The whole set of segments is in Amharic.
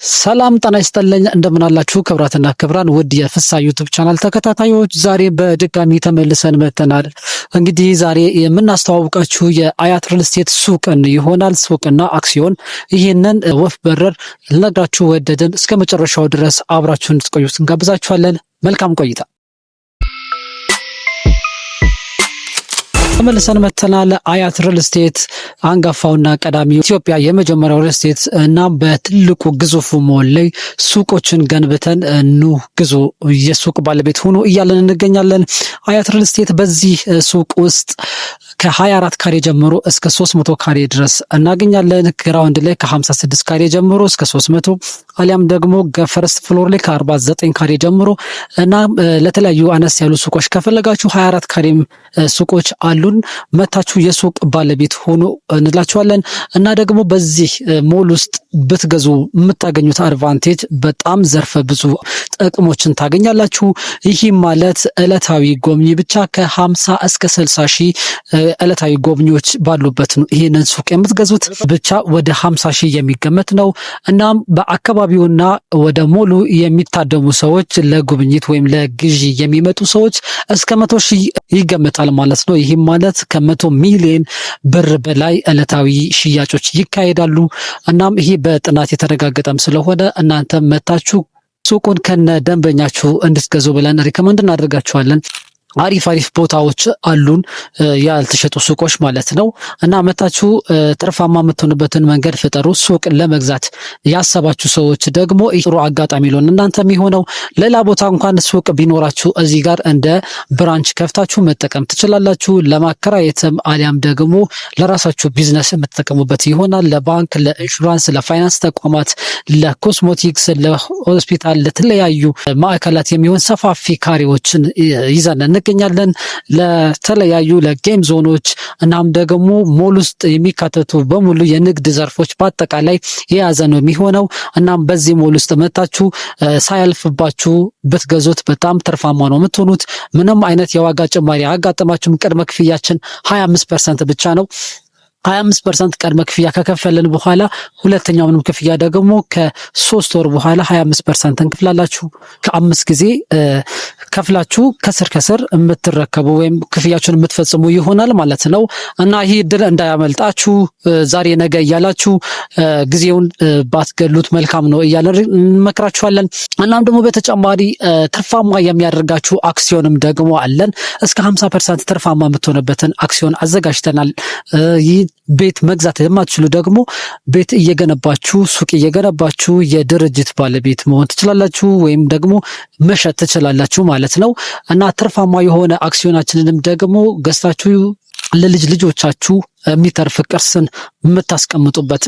ሰላም ጤና ይስጥልኝ እንደምን አላችሁ ክብራትና ክብራን ውድ የፍሳ ዩቲዩብ ቻናል ተከታታዮች ዛሬ በድጋሚ ተመልሰን መጥተናል። እንግዲህ ዛሬ የምናስተዋውቃችሁ የአያት ሪል ስቴት ሱቅን ይሆናል። ሱቅና አክሲዮን ይህንን ወፍ በረር ልነግራችሁ ወደድን። እስከ መጨረሻው ድረስ አብራችሁን እንድትቆዩ እንጋብዛችኋለን። መልካም ቆይታ። ተመልሰን መጥተናል። አያት ሪል ስቴት አንጋፋውና ቀዳሚው ኢትዮጵያ የመጀመሪያው ሪል ስቴት እና በትልቁ ግዙፉ ሞል ላይ ሱቆችን ገንብተን ኑ ግዙ የሱቅ ባለቤት ሆኑ እያለን እንገኛለን። አያት ሪል ስቴት በዚህ ሱቅ ውስጥ ከ24 ካሬ ጀምሮ እስከ 300 ካሬ ድረስ እናገኛለን። ግራውንድ ላይ ከ56 ካሬ ጀምሮ እስከ 300 አሊያም ደግሞ ፈርስት ፍሎር ላይ ከ49 ካሬ ጀምሮ እና ለተለያዩ አነስ ያሉ ሱቆች ከፈለጋችሁ 24 ካሬም ሱቆች አሉን። መታችሁ የሱቅ ባለቤት ሆኖ እንላችኋለን። እና ደግሞ በዚህ ሞል ውስጥ ብትገዙ የምታገኙት አድቫንቴጅ በጣም ዘርፈ ብዙ ጥቅሞችን ታገኛላችሁ። ይህ ማለት ዕለታዊ ጎብኚ ብቻ ከ50 እስከ 60 ሺህ ዕለታዊ ጎብኚዎች ባሉበት ነው ይህንን ሱቅ የምትገዙት። ብቻ ወደ 50 ሺህ የሚገመት ነው። እናም በአካባቢውና ወደ ሞሉ የሚታደሙ ሰዎች ለጉብኝት ወይም ለግዢ የሚመጡ ሰዎች እስከ 100 ሺህ ይገመታል ማለት ነው። ይህም ማለት ከ100 ሚሊዮን ብር በላይ ዕለታዊ ሽያጮች ይካሄዳሉ። እናም ይህ በጥናት የተረጋገጠም ስለሆነ እናንተ መታችሁ ሱቁን ከነ ደንበኛችሁ እንድትገዙ ብለን ሪከመንድ እናደርጋችኋለን። አሪፍ ቦታዎች አሉን ያልተሸጡ ሱቆች ማለት ነው። እና መታችሁ ትርፋማ የምትሆኑበትን መንገድ ፍጠሩ። ሱቅ ለመግዛት ያሰባችሁ ሰዎች ደግሞ ጥሩ አጋጣሚ ሊሆን እናንተ የሚሆነው ሌላ ቦታ እንኳን ሱቅ ቢኖራችሁ እዚህ ጋር እንደ ብራንች ከፍታችሁ መጠቀም ትችላላችሁ። ለማከራየትም አሊያም ደግሞ ለራሳችሁ ቢዝነስ የምትጠቀሙበት ይሆናል። ለባንክ፣ ለኢንሹራንስ፣ ለፋይናንስ ተቋማት፣ ለኮስሞቲክስ፣ ለሆስፒታል፣ ለተለያዩ ማዕከላት የሚሆን ሰፋፊ ካሬዎችን ይዘን እንገኛለን። ለተለያዩ ለጌም ዞኖች እናም ደግሞ ሞል ውስጥ የሚካተቱ በሙሉ የንግድ ዘርፎች በአጠቃላይ የያዘ ነው የሚሆነው። እናም በዚህ ሞል ውስጥ መታችሁ ሳያልፍባችሁ ብትገዙት በጣም ትርፋማ ነው የምትሆኑት። ምንም አይነት የዋጋ ጭማሪ አያጋጥማችሁም። ቅድመ ክፍያችን 25% ብቻ ነው። 25% ቅድመ ክፍያ ከከፈልን በኋላ ሁለተኛውንም ክፍያ ደግሞ ከ3 ወር በኋላ 25% እንክፍላላችሁ። ከ5 ጊዜ ከፍላችሁ ከስር የምትረከቡ ወይም ክፍያችሁን የምትፈጽሙ ይሆናል ማለት ነው። እና ይህ እድል እንዳያመልጣችሁ ዛሬ ነገ እያላችሁ ጊዜውን ባትገሉት መልካም ነው እያለን እንመክራችኋለን። እናም ደግሞ በተጨማሪ ትርፋማ የሚያደርጋችሁ አክሲዮንም ደግሞ አለን። እስከ 50% ትርፋማ የምትሆንበትን አክሲዮን አዘጋጅተናል። ይህ ቤት መግዛት የማትችሉ ደግሞ ቤት እየገነባችሁ ሱቅ እየገነባችሁ የድርጅት ባለቤት መሆን ትችላላችሁ ወይም ደግሞ መሸጥ ትችላላችሁ ማለት ነው። እና ትርፋማ የሆነ አክሲዮናችንንም ደግሞ ገዝታችሁ ለልጅ ልጆቻችሁ የሚተርፍ ቅርስን የምታስቀምጡበት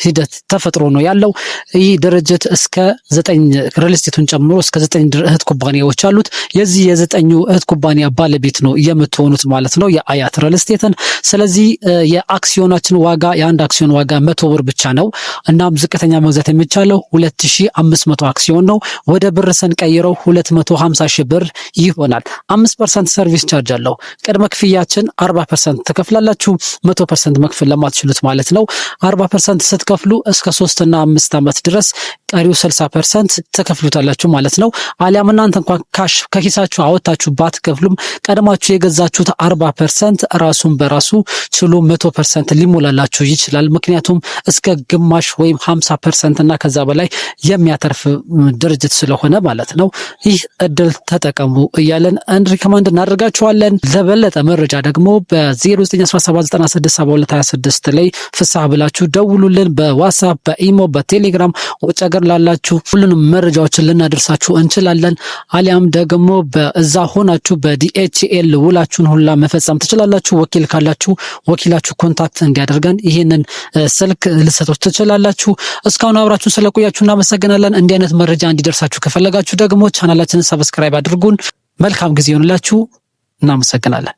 ሂደት ተፈጥሮ ነው ያለው። ይህ ድርጅት እስከ 9 ሪል ስቴቱን ጨምሮ እስከ 9 እህት ኩባንያዎች አሉት። የዚህ የ9 እህት ኩባንያ ባለቤት ነው የምትሆኑት ማለት ነው የአያት ሪል ስቴትን። ስለዚህ የአክሲዮናችን ዋጋ የአንድ አክሲዮን ዋጋ 100 ብር ብቻ ነው። እናም ዝቅተኛ መግዛት የሚቻለው 2500 አክሲዮን ነው። ወደ ብር ስንቀይረው 250 ሺህ ብር ይሆናል። 5% ሰርቪስ ቻርጅ አለው። ቅድመ ክፍያችን 40% ትከፍላላችሁ። 100% መክፈል ለማትችሉት ማለት ነው 40% ስትከፍሉ እስከ 3 እና 5 ዓመት ድረስ ቀሪው 60% ትከፍሉታላችሁ ማለት ነው። አሊያም እናንተ እንኳን ካሽ ከኪሳችሁ አወጣችሁ ባትከፍሉም ቀድማችሁ የገዛችሁት 40% ራሱን በራሱ ችሎ 100% ሊሞላላችሁ ይችላል። ምክንያቱም እስከ ግማሽ ወይም 50% እና ከዛ በላይ የሚያተርፍ ድርጅት ስለሆነ ማለት ነው። ይህ እድል ተጠቀሙ እያለን ሪከመንድ እናደርጋችኋለን። ለበለጠ መረጃ ደግሞ በ0917967226 ላይ ፍሳህ ብላችሁ ደውሉልን። በዋትስአፕ፣ በኢሞ፣ በቴሌግራም ውጭ ሀገር ላላችሁ ሁሉንም መረጃዎችን ልናደርሳችሁ እንችላለን። አሊያም ደግሞ በእዛ ሆናችሁ በዲኤችኤል ውላችሁን ሁላ መፈጸም ትችላላችሁ። ወኪል ካላችሁ ወኪላችሁ ኮንታክት እንዲያደርገን ይህንን ስልክ ልሰጡት ትችላላችሁ። እስካሁን አብራችሁን ስለቆያችሁ እናመሰግናለን። እንዲህ አይነት መረጃ እንዲደርሳችሁ ከፈለጋችሁ ደግሞ ቻናላችንን ሰብስክራይብ አድርጉን። መልካም ጊዜ ይሁንላችሁ። እናመሰግናለን።